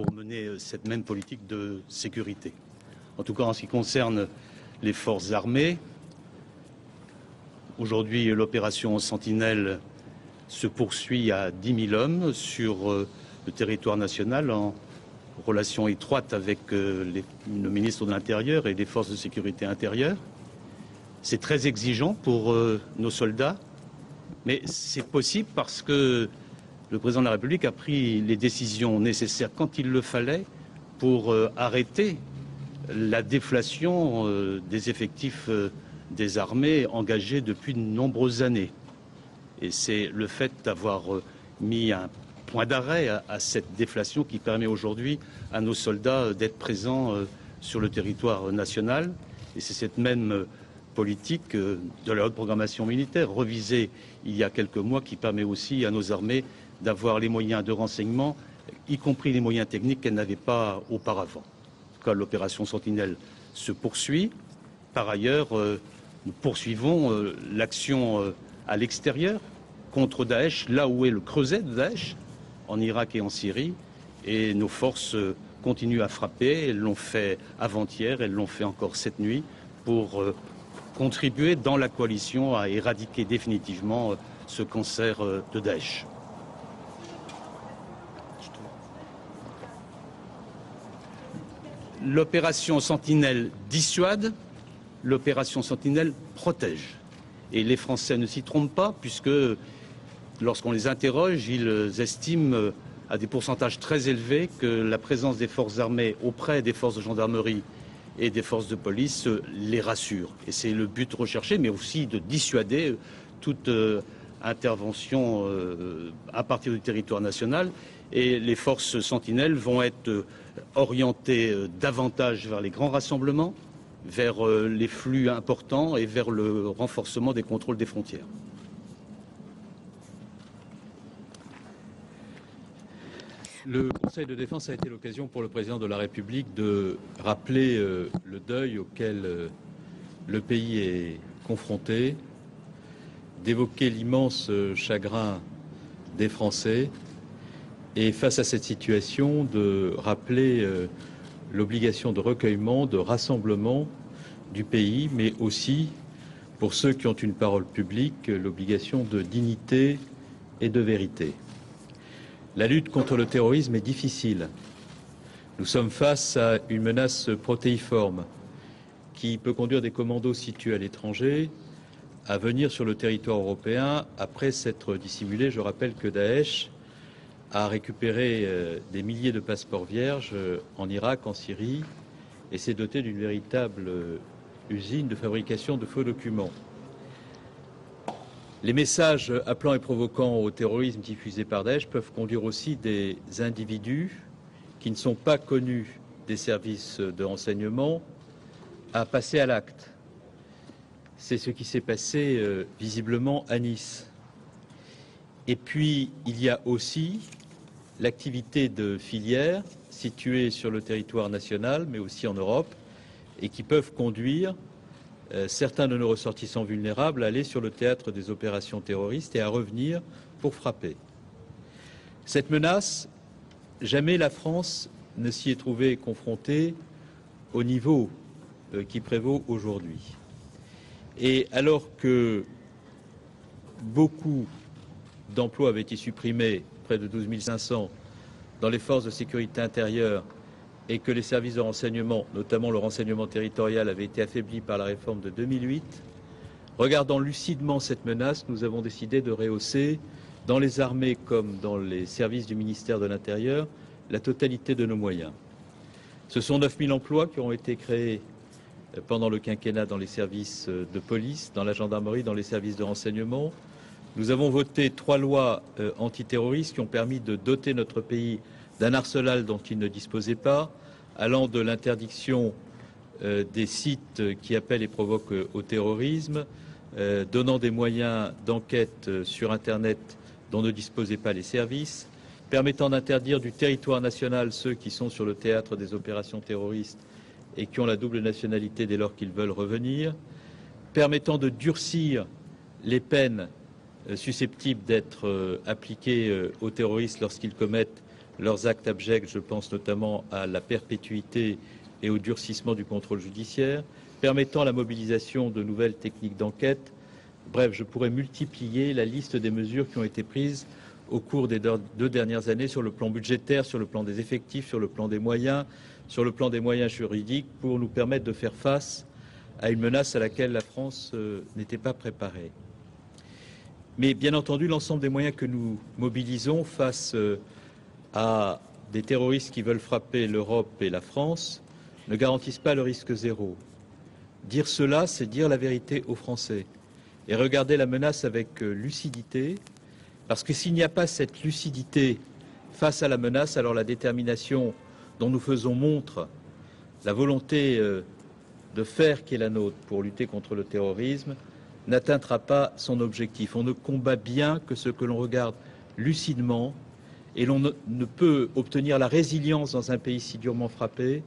pour mener cette même politique de sécurité. En tout cas, en ce qui concerne les forces armées, aujourd'hui, l'opération Sentinelle se poursuit à 10 000 hommes sur le territoire national en relation étroite avec le ministre de l'Intérieur et les forces de sécurité intérieure. C'est très exigeant pour nos soldats, mais c'est possible parce que le président de la République a pris les décisions nécessaires quand il le fallait pour arrêter la déflation des effectifs des armées engagés depuis de nombreuses années. Et c'est le fait d'avoir mis un point d'arrêt à cette déflation qui permet aujourd'hui à nos soldats d'être présents sur le territoire national. Et c'est cette même politique de la haute programmation militaire, revisée il y a quelques mois, qui permet aussi à nos armées d'avoir les moyens de renseignement, y compris les moyens techniques qu'elles n'avaient pas auparavant. En tout cas, l'opération Sentinelle se poursuit. Par ailleurs, nous poursuivons l'action à l'extérieur contre Daesh, là où est le creuset de Daesh, en Irak et en Syrie. Et nos forces continuent à frapper. Elles l'ont fait avant-hier, elles l'ont fait encore cette nuit pour contribuer dans la coalition à éradiquer définitivement ce cancer de Daesh. L'opération Sentinelle dissuade, l'opération Sentinelle protège. Et les Français ne s'y trompent pas, puisque lorsqu'on les interroge, ils estiment à des pourcentages très élevés que la présence des forces armées auprès des forces de gendarmerie et des forces de police les rassure. Et c'est le but recherché, mais aussi de dissuader toute intervention à partir du territoire national. Et les forces sentinelles vont être orientées davantage vers les grands rassemblements, vers les flux importants et vers le renforcement des contrôles des frontières. Le Conseil de défense a été l'occasion pour le président de la République de rappeler le deuil auquel le pays est confronté, d'évoquer l'immense chagrin des Français et face à cette situation de rappeler l'obligation de recueillement, de rassemblement du pays, mais aussi, pour ceux qui ont une parole publique, l'obligation de dignité et de vérité. La lutte contre le terrorisme est difficile. Nous sommes face à une menace protéiforme qui peut conduire des commandos situés à l'étranger à venir sur le territoire européen après s'être dissimulés. Je rappelle que Daesh a récupéré des milliers de passeports vierges en Irak, en Syrie, et s'est doté d'une véritable usine de fabrication de faux documents. Les messages appelant et provoquant au terrorisme diffusés par Daesh peuvent conduire aussi des individus qui ne sont pas connus des services de renseignement à passer à l'acte. C'est ce qui s'est passé visiblement à Nice. Et puis, il y a aussi l'activité de filières situées sur le territoire national, mais aussi en Europe, et qui peuvent conduire certains de nos ressortissants vulnérables à aller sur le théâtre des opérations terroristes et à revenir pour frapper. Cette menace, jamais la France ne s'y est trouvée confrontée au niveau qui prévaut aujourd'hui. Et alors que beaucoup d'emplois avaient été supprimés, près de 12 500, dans les forces de sécurité intérieure, et que les services de renseignement, notamment le renseignement territorial, avaient été affaiblis par la réforme de 2008, regardant lucidement cette menace, nous avons décidé de rehausser, dans les armées comme dans les services du ministère de l'Intérieur, la totalité de nos moyens. Ce sont 9 000 emplois qui ont été créés pendant le quinquennat dans les services de police, dans la gendarmerie, dans les services de renseignement. Nous avons voté 3 lois antiterroristes qui ont permis de doter notre pays d'un arsenal dont il ne disposait pas, allant de l'interdiction des sites qui appellent et provoquent au terrorisme, donnant des moyens d'enquête sur Internet dont ne disposaient pas les services, permettant d'interdire du territoire national ceux qui sont sur le théâtre des opérations terroristes et qui ont la double nationalité dès lors qu'ils veulent revenir, permettant de durcir les peines susceptibles d'être appliquées aux terroristes lorsqu'ils commettent leurs actes abjects, je pense notamment à la perpétuité et au durcissement du contrôle judiciaire, permettant la mobilisation de nouvelles techniques d'enquête. Bref, je pourrais multiplier la liste des mesures qui ont été prises au cours des 2 dernières années sur le plan budgétaire, sur le plan des effectifs, sur le plan des moyens, sur le plan des moyens juridiques, pour nous permettre de faire face à une menace à laquelle la France n'était pas préparée. Mais bien entendu, l'ensemble des moyens que nous mobilisons face à des terroristes qui veulent frapper l'Europe et la France ne garantissent pas le risque zéro. Dire cela, c'est dire la vérité aux Français et regarder la menace avec lucidité, parce que s'il n'y a pas cette lucidité face à la menace, alors la détermination dont nous faisons montre, la volonté de faire qui est la nôtre pour lutter contre le terrorisme, n'atteindra pas son objectif. On ne combat bien que ce que l'on regarde lucidement, et l'on ne peut obtenir la résilience dans un pays si durement frappé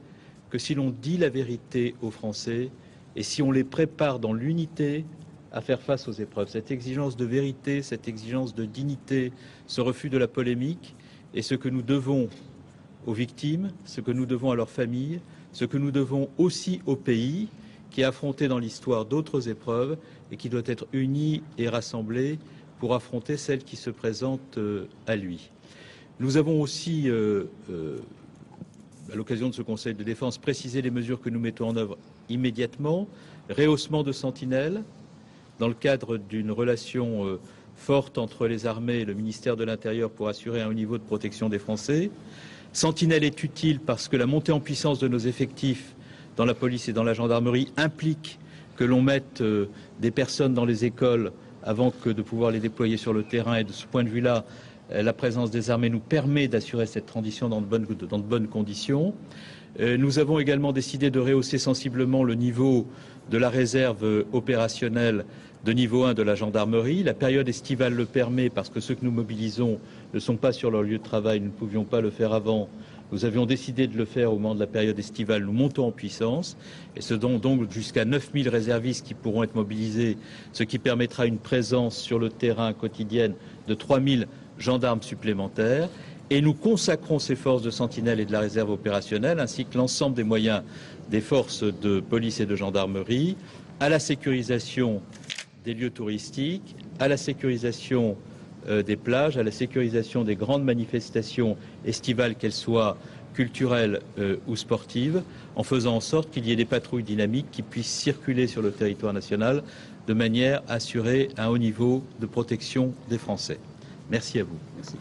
que si l'on dit la vérité aux Français et si on les prépare dans l'unité à faire face aux épreuves. Cette exigence de vérité, cette exigence de dignité, ce refus de la polémique est ce que nous devons aux victimes, ce que nous devons à leurs familles, ce que nous devons aussi au pays qui a affronté dans l'histoire d'autres épreuves et qui doit être uni et rassemblé pour affronter celles qui se présentent à lui. Nous avons aussi, à l'occasion de ce Conseil de défense, précisé les mesures que nous mettons en œuvre immédiatement. Rehaussement de sentinelles, dans le cadre d'une relation forte entre les armées et le ministère de l'Intérieur pour assurer un haut niveau de protection des Français. Sentinelle est utile parce que la montée en puissance de nos effectifs dans la police et dans la gendarmerie implique que l'on mette des personnes dans les écoles avant que de pouvoir les déployer sur le terrain. Et de ce point de vue-là, la présence des armées nous permet d'assurer cette transition dans de bonnes conditions. Nous avons également décidé de rehausser sensiblement le niveau de la réserve opérationnelle de niveau 1 de la gendarmerie. La période estivale le permet parce que ceux que nous mobilisons ne sont pas sur leur lieu de travail, nous ne pouvions pas le faire avant. Nous avions décidé de le faire au moment de la période estivale, nous montons en puissance et ce dont donc jusqu'à 9000 réservistes qui pourront être mobilisés, ce qui permettra une présence sur le terrain quotidienne de 3000 gendarmes supplémentaires. Et nous consacrons ces forces de sentinelle et de la réserve opérationnelle, ainsi que l'ensemble des moyens des forces de police et de gendarmerie, à la sécurisation des lieux touristiques, à la sécurisation des plages, à la sécurisation des grandes manifestations estivales, qu'elles soient culturelles ou sportives, en faisant en sorte qu'il y ait des patrouilles dynamiques qui puissent circuler sur le territoire national de manière à assurer un haut niveau de protection des Français. Merci à vous. Merci.